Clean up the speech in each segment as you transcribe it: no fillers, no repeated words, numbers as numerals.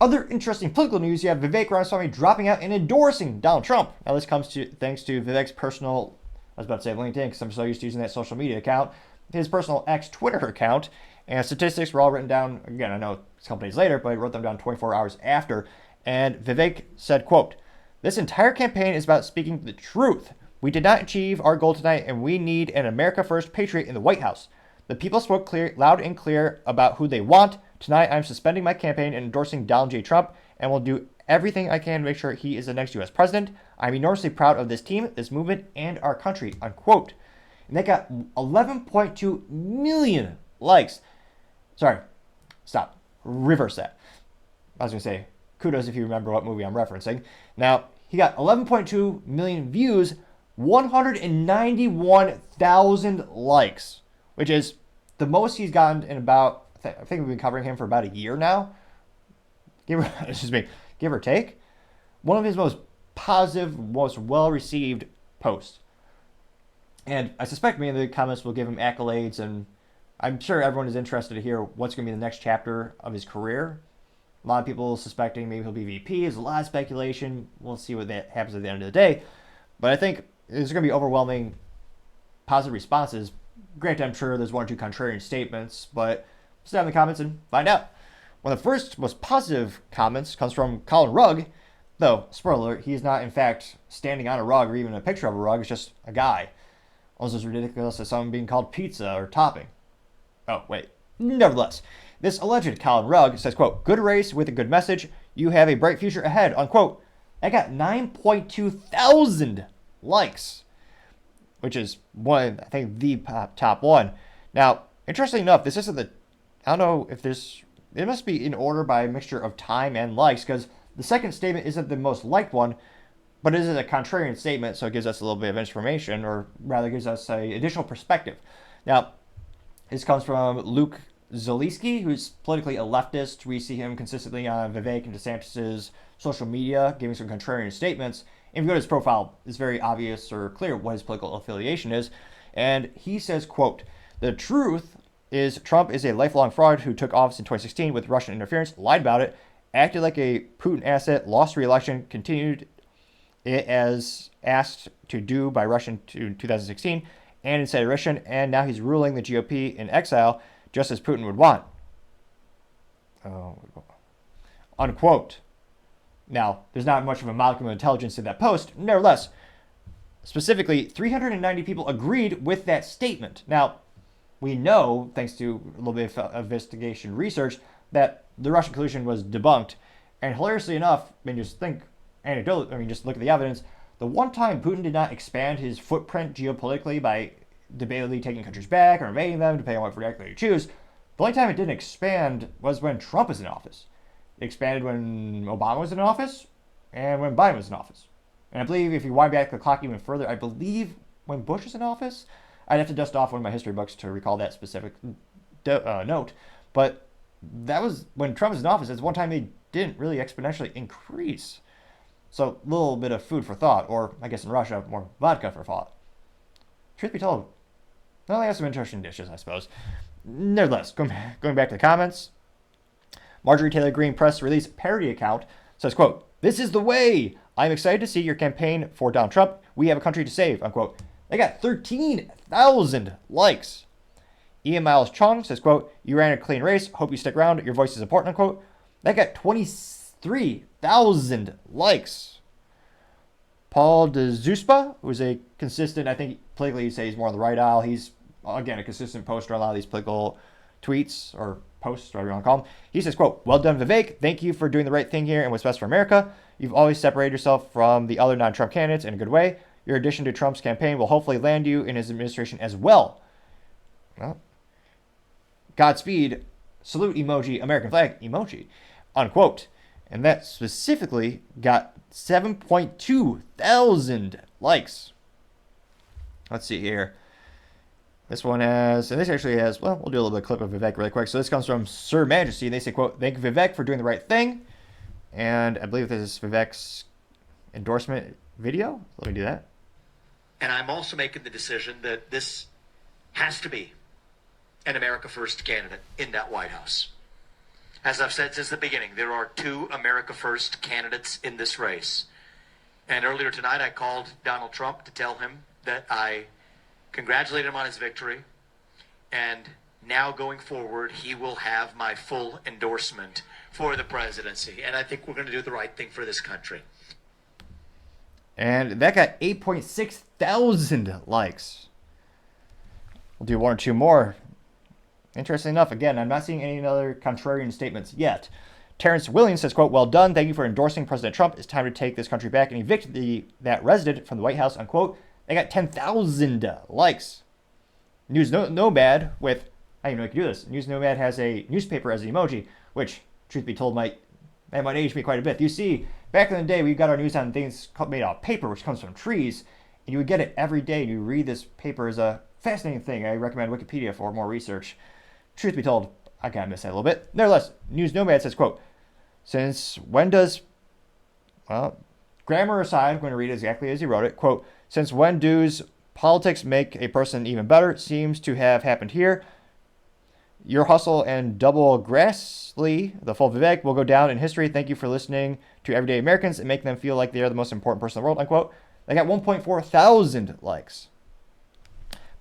Other interesting political news, you have Vivek Ramaswamy dropping out and endorsing Donald Trump. Now, this comes to thanks to Vivek's personal, I was about to say LinkedIn because I'm so used to using that social media account, his personal X Twitter account. And statistics were all written down, again, I know it's a couple days later, but he wrote them down 24 hours after. And Vivek said, quote, "This entire campaign is about speaking the truth. We did not achieve our goal tonight, and we need an America First patriot in the White House. The people spoke loud and clear about who they want. Tonight, I'm suspending my campaign and endorsing Donald J. Trump, and will do everything I can to make sure he is the next U.S. president. I'm enormously proud of this team, this movement, and our country," unquote. And they got 11.2 million likes. Sorry, stop. Reverse that. I was going to say, kudos if you remember what movie I'm referencing. Now, he got 11.2 million views, 191,000 likes, which is the most he's gotten in about, I think we've been covering him for about a year now. Give or take. One of his most positive, most well-received posts. And I suspect many of the comments will give him accolades, and I'm sure everyone is interested to hear what's going to be the next chapter of his career. A lot of people suspecting maybe he'll be VP. There's a lot of speculation. We'll see what that happens at the end of the day. But I think there's going to be overwhelming positive responses. Granted, I'm sure there's one or two contrarian statements, but stay in the comments and find out. One of the first most positive comments comes from Colin Rugg, though, spoiler alert, he is not in fact standing on a rug or even a picture of a rug. It's just a guy. Almost as ridiculous as someone being called pizza or topping. Oh, wait. Nevertheless, this alleged Colin Rugg says, quote, "Good race with a good message. You have a bright future ahead," unquote. That got 9.2 thousand likes, which is one, I think, the top one. Now, interestingly enough, this isn't I don't know if it must be in order by a mixture of time and likes, because the second statement isn't the most liked one, but it is a contrarian statement, so it gives us a little bit of information, or rather gives us a additional perspective. Now, this comes from Luke Zaleski, who's politically a leftist. We see him consistently on Vivek and DeSantis' social media, giving some contrarian statements. And if you go to his profile, it's very obvious or clear what his political affiliation is. And he says, quote, "The truth is Trump is a lifelong fraud who took office in 2016 with Russian interference, lied about it, acted like a Putin asset, lost re-election, continued it as asked to do by Russia in 2016, and in Russian, and now he's ruling the GOP in exile, just as Putin would want." Unquote. Now, there's not much of a modicum of intelligence in that post. Nevertheless, specifically, 390 people agreed with that statement. Now, we know, thanks to a little bit of investigation research, that the Russian collusion was debunked. And hilariously enough, just look at the evidence. The one time Putin did not expand his footprint geopolitically by debatably taking countries back or invading them, depending on what vernacular you choose, the only time it didn't expand was when Trump was in office. It expanded when Obama was in office and when Biden was in office. And I believe if you wind back the clock even further, I believe when Bush was in office, I'd have to dust off one of my history books to recall that specific note. But that was when Trump was in office. It's one time they didn't really exponentially increase. So a little bit of food for thought, or I guess in Russia, more vodka for thought. Truth be told, they only have some interesting dishes, I suppose. Nevertheless, going back to the comments, Marjorie Taylor Greene press release parody account says, quote, "This is the way. I'm excited to see your campaign for Donald Trump. We have a country to save," unquote. They got 13,000 likes. Ian Miles Chung says, quote, "You ran a clean race. Hope you stick around. Your voice is important," unquote. That got 23,000 likes. Paul DeZuspa, who's a consistent, I think politically you'd say he's more on the right aisle. He's, again, a consistent poster on a lot of these political tweets or posts, whatever you want to call them. He says, quote, "Well done, Vivek. Thank you for doing the right thing here and what's best for America. You've always separated yourself from the other non-Trump candidates in a good way. Your addition to Trump's campaign will hopefully land you in his administration as well. Well, Godspeed, salute emoji, American flag emoji," unquote. And that specifically got 7.2 thousand likes. Let's see here. This one has, and this actually has, well, we'll do a little bit of clip of Vivek really quick. So this comes from Sir Majesty, and they say, quote, "Thank Vivek for doing the right thing." And I believe this is Vivek's endorsement video. Let me do that. And I'm also making the decision that this has to be an America First candidate in that White House. As I've said since the beginning, there are two America First candidates in this race. And earlier tonight, I called Donald Trump to tell him that I congratulate him on his victory. And now going forward, he will have my full endorsement for the presidency. And I think we're going to do the right thing for this country. And that got 8.6 thousand likes. We'll do one or two more. Interesting enough, again, I'm not seeing any other contrarian statements yet. Terrence Williams says, quote, "Well done. Thank you for endorsing President Trump. It's time to take this country back and evict that resident from the White House," unquote. They got 10,000 likes. News Nomad with, I didn't even know you could do this. News Nomad has a newspaper as an emoji, which, truth be told, might age me quite a bit. You see, back in the day, we got our news on things made out of paper, which comes from trees, and you would get it every day, and you read this paper as a fascinating thing. I recommend Wikipedia for more research. Truth be told, I kind of miss that a little bit. Nevertheless, News Nomad says, quote, "Since when does," well, grammar aside, I'm going to read it exactly as he wrote it, quote, "Since when does politics make a person even better? Seems to have happened here. Your hustle and double Grassley, the full Vivek, will go down in history. Thank you for listening to everyday Americans and making them feel like they are the most important person in the world," unquote. They got 1.4 thousand likes.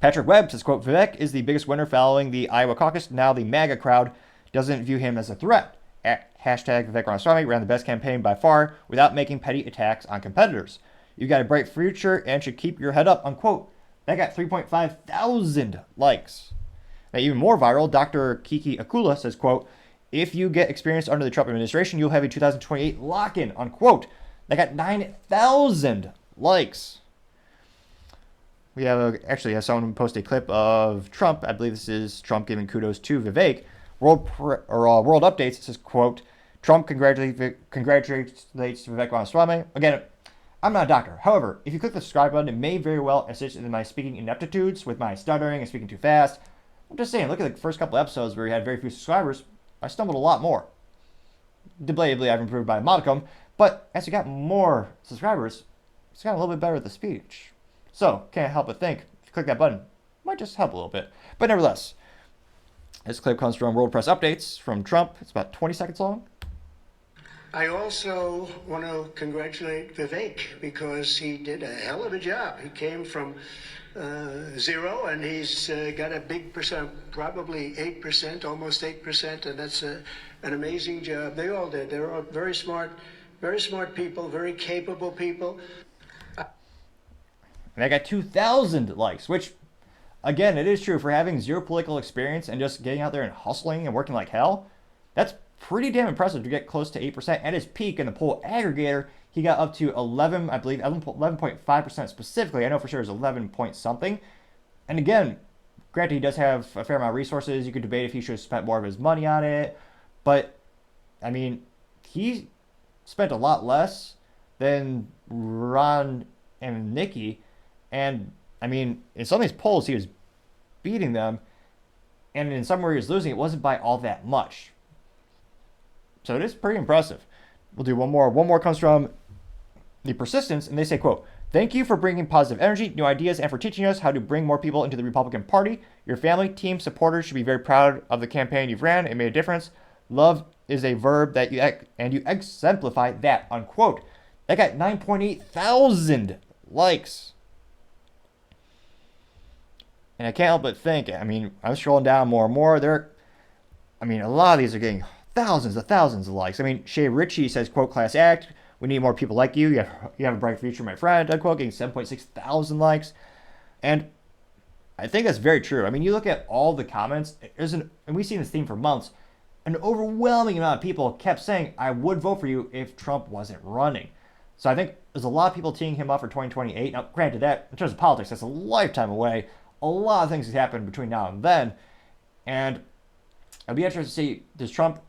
Patrick Webb says, quote, "Vivek is the biggest winner following the Iowa caucus. Now the MAGA crowd doesn't view him as a threat. Hashtag Vivek Ramaswamy ran the best campaign by far without making petty attacks on competitors. You've got a bright future and should keep your head up," unquote. That got 3.5 thousand likes. Now, even more viral, Dr. Kiki Akula says, quote, "If you get experience under the Trump administration, you'll have a 2028 lock-in," unquote. That got 9,000 likes. We actually have someone post a clip of Trump. I believe this is Trump giving kudos to Vivek. World Updates says, quote, "Trump congratulates Vivek Ramaswamy." Again, I'm not a doctor. However, if you click the subscribe button, it may very well assist in my speaking ineptitudes with my stuttering and speaking too fast. I'm just saying, look at the first couple episodes where we had very few subscribers. I stumbled a lot more. Debatably, I've improved by a modicum, but as we got more subscribers, it's gotten a little bit better at the speech. So, can't help but think, if you click that button, it might just help a little bit. But nevertheless, this clip comes from World Press Updates from Trump. It's about 20 seconds long. I also want to congratulate Vivek because he did a hell of a job. He came from zero, and he's got a big percent, probably 8%, almost 8%, and that's an amazing job. They all did. They're all very smart people, very capable people. And I got 2,000 likes, which, again, it is true. For having zero political experience and just getting out there and hustling and working like hell, that's pretty damn impressive to get close to 8%. At his peak in the poll aggregator, he got up to 11.5% specifically. I know for sure it was 11 point something. And again, granted, he does have a fair amount of resources. You could debate if he should have spent more of his money on it. But, I mean, he spent a lot less than Ron and Nikki. And, I mean, in some of these polls, he was beating them. And in some where he was losing, it wasn't by all that much. So it is pretty impressive. We'll do one more. One more comes from The Persistence, and they say, quote, "Thank you for bringing positive energy, new ideas, and for teaching us how to bring more people into the Republican Party. Your family, team, supporters should be very proud of the campaign you've ran. It made a difference. Love is a verb that you exemplify that," unquote. That got 9.8 thousand likes. And I can't help but think, I mean, I'm scrolling down more and more. A lot of these are getting thousands of likes. I mean, Shay Ritchie says, quote, "Class act. We need more people like you. You have a bright future, my friend," unquote, getting 7.6 thousand likes. And I think that's very true. I mean, you look at all the comments, and we've seen this theme for months, an overwhelming amount of people kept saying, "I would vote for you if Trump wasn't running." So I think there's a lot of people teeing him up for 2028. Now, granted, that in terms of politics, that's a lifetime away. A lot of things have happened between now and then. And I'd be interested to see, does Trump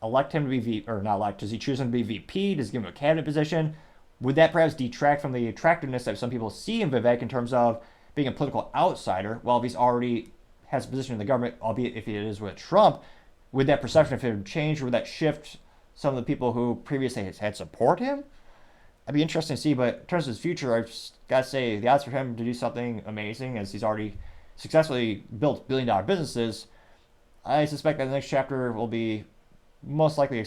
elect him to be VP, or not elect, does he choose him to be VP? Does he give him a cabinet position? Would that perhaps detract from the attractiveness that some people see in Vivek in terms of being a political outsider? Well, if he's already has a position in the government, albeit if it is with Trump, would that perception of him change, or would that shift some of the people who previously had support him? I'd be interested to see, but in terms of his future, I've got to say the odds for him to do something amazing, as he's already successfully built billion-dollar businesses, I suspect that the next chapter will be most likely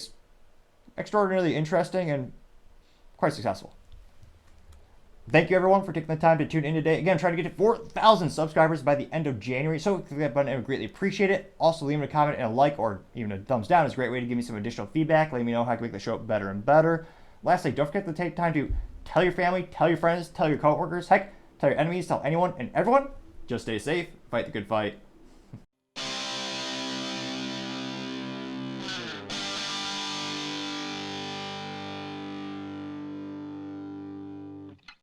extraordinarily interesting and quite successful. Thank you everyone for taking the time to tune in today. Again, I'm trying to get to 4,000 subscribers by the end of January, so click that button. I would greatly appreciate it. Also, leaving a comment and a like or even a thumbs down is a great way to give me some additional feedback, letting me know how I can make the show better and better. Lastly, don't forget to take time to tell your family, tell your friends, tell your coworkers, heck, tell your enemies, tell anyone and everyone. Just stay safe, fight the good fight.